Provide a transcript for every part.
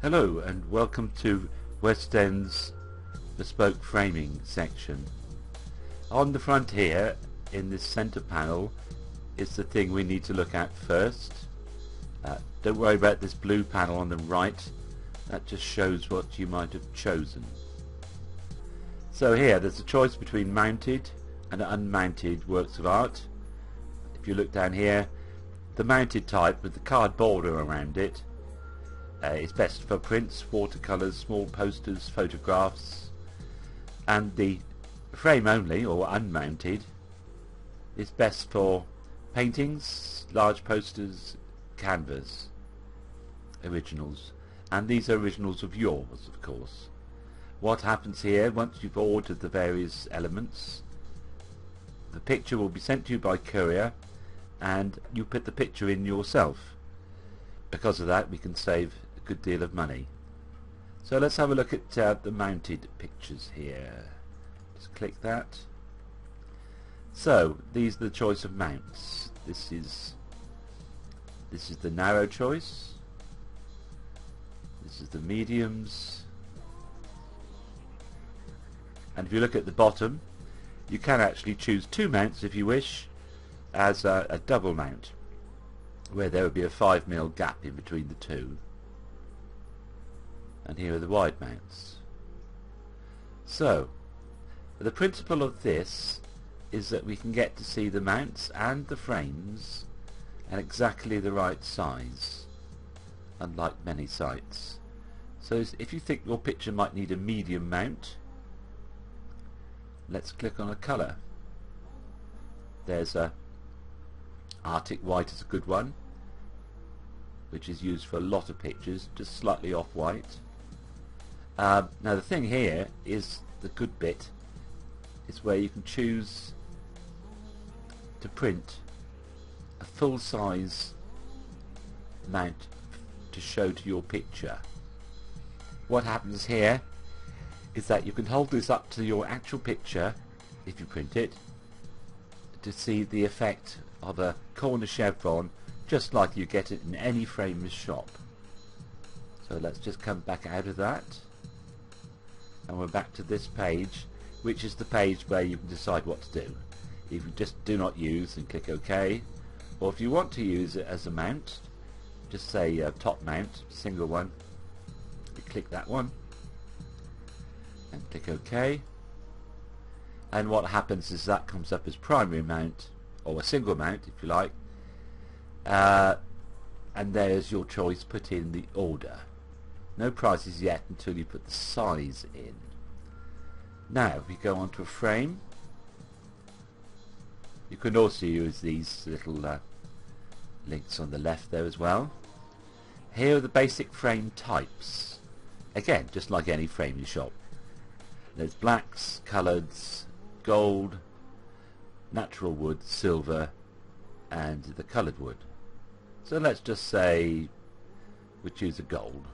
Hello and welcome to West End's Bespoke framing section. On the front here, in this centre panel, is the thing we need to look at first. Don't worry about this blue panel on the right, that just shows what you might have chosen. So here there's a choice between mounted and unmounted works of art. If you look down here, the mounted type with the card border around it is best for prints, watercolours, small posters, photographs, and the frame only or unmounted is best for paintings, large posters, canvas, originals, and these are originals of yours, of course. What happens here, once you've ordered the various elements, the picture will be sent to you by courier and you put the picture in yourself. Because of that we can save a good deal of money. So let's have a look at the mounted pictures here. Just click that. So these are the choice of mounts. This is the narrow choice. This is the mediums. And if you look at the bottom, you can actually choose two mounts if you wish, as a double mount, where there would be a 5mm gap in between the two. And here are the wide mounts. So the principle of this is that we can get to see the mounts and the frames at exactly the right size, unlike many sites. So if you think your picture might need a medium mount, let's click on a colour. There's a Arctic white is a good one, which is used for a lot of pictures, just slightly off white. Now the thing here is the good bit is where you can choose to print a full size mount to show to your picture. What happens here is that you can hold this up to your actual picture if you print it to see the effect of a corner chevron, just like you get it in any framer's shop. So let's just come back out of that and we're back to this page, which is the page where you can decide what to do. If you just do not use, then click OK, or if you want to use it as a mount, just say top mount, single one, you click that one and click OK, and what happens is that comes up as primary mount, or a single mount if you like, and there's your choice put in the order. No prices yet until you put the size in. Now if we go on to a frame, you can also use these little links on the left there as well. Here are the basic frame types, again just like any framing shop. There's blacks, coloureds, gold, natural wood, silver, and the coloured wood. So let's just say we choose a gold.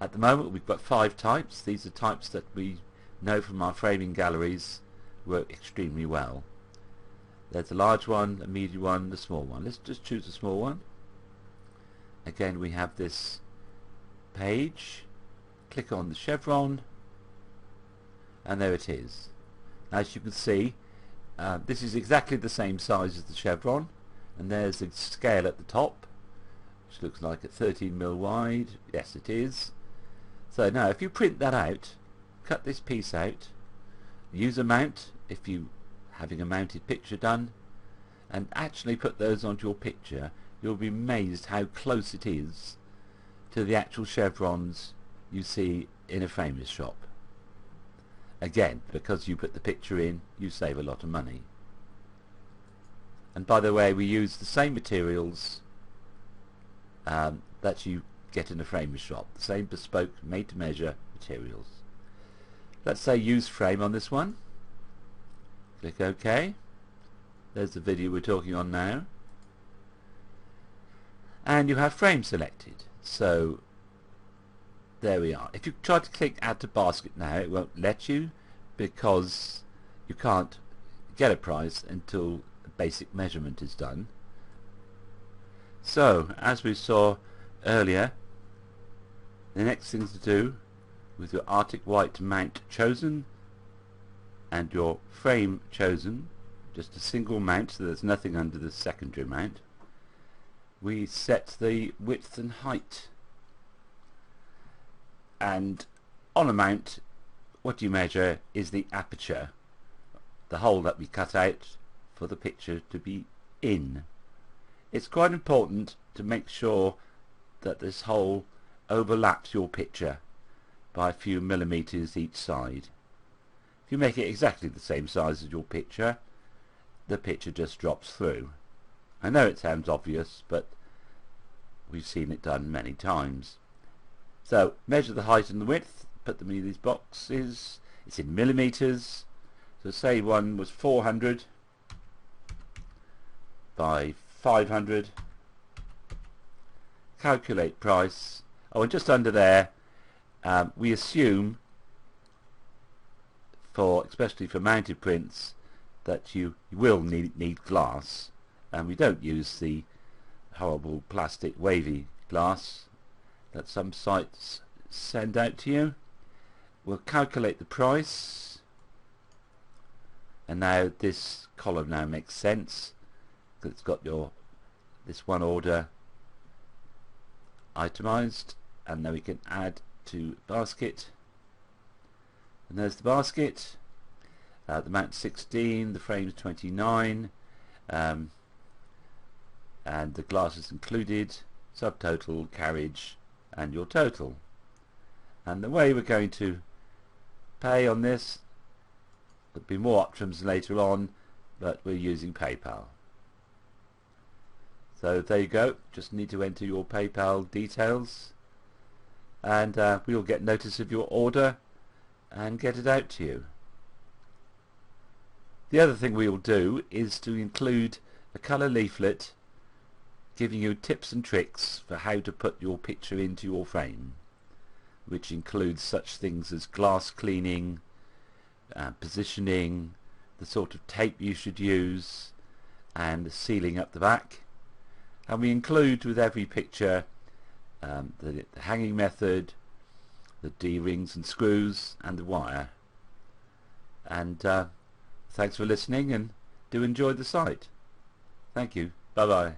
At the moment we've got 5 types. These are types that we know from our framing galleries work extremely well. There's a large one, a medium one, a small one. Let's just choose a small one. Again we have this page. Click on the chevron and there it is. As you can see, this is exactly the same size as the chevron, and there's the scale at the top, which looks like a 13mm wide. Yes, it is. So now if you print that out, cut this piece out, use a mount if you're having a mounted picture done, and actually put those onto your picture, you'll be amazed how close it is to the actual chevrons you see in a framer's shop. Again, because you put the picture in, you save a lot of money. And by the way, we use the same materials that you get in a framer's shop, the same bespoke, made-to-measure materials. Let's say use frame on this one. Click OK. There's the video we're talking on now. And you have frame selected. So there we are. If you try to click add to basket now, it won't let you because you can't get a price until the basic measurement is done. So as we saw earlier, The next thing to do, with your Arctic White mount chosen and your frame chosen, just a single mount so there's nothing under the secondary mount, we set the width and height. And on a mount, what you measure is the aperture, the hole that we cut out for the picture to be in. It's quite important to make sure that this hole overlaps your picture by a few millimeters each side. If you make it exactly the same size as your picture, the picture just drops through. I know it sounds obvious, but we've seen it done many times. So measure the height and the width, put them in these boxes. It's in millimeters, so say one was 400 by 500. Calculate price. Oh, and just under there, we assume, especially for mounted prints, that you will need glass, and we don't use the horrible plastic wavy glass that some sites send out to you. We'll calculate the price, and now this column now makes sense because it's got this one order itemized, and then we can add to basket, and there's the basket. The mount 16, the frame's 29, and the glass is included, subtotal, carriage, and your total. And the way we're going to pay on this, there'll be more options later on, but we're using PayPal. So there you go, just need to enter your PayPal details, and we'll get notice of your order and get it out to you. The other thing we'll do is to include a colour leaflet giving you tips and tricks for how to put your picture into your frame, which includes such things as glass cleaning, positioning, the sort of tape you should use, and sealing up the back. And we include with every picture the hanging method, the D-rings and screws, and the wire. And thanks for listening, and do enjoy the site. Thank you. Bye bye.